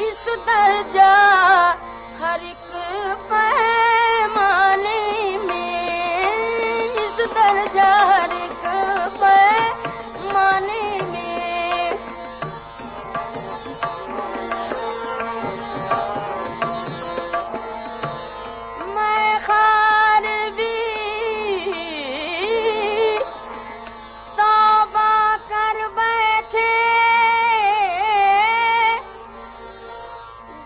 اس درجہ ہر ایک پیمانے میں، اس درجہ ہر ایک پیمانے میں، میں خار بھی توبہ کر بیٹھے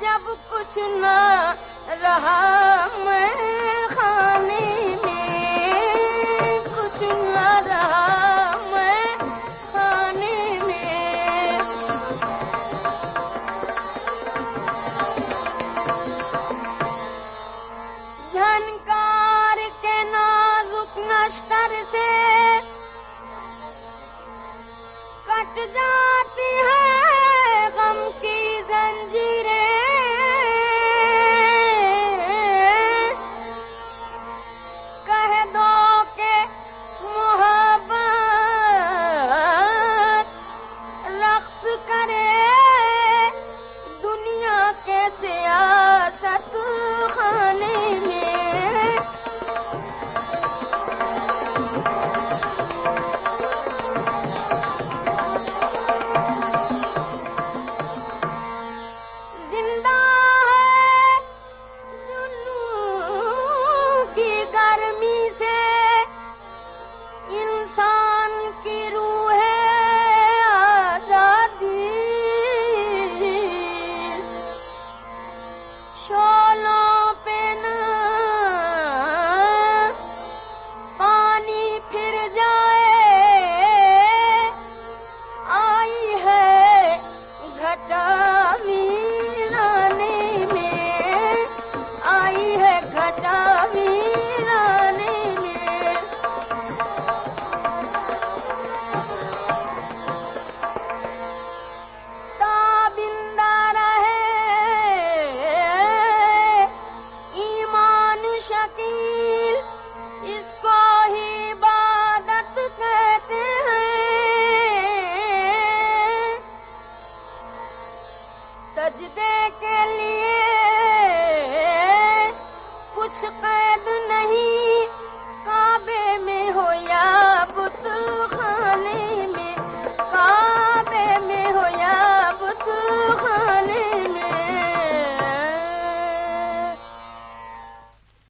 جب کچھ نہ رہا میں خانے میں، کچھ نہ رہا میں خانے میں، جھنکار کے نازک نشتر سے کٹ جا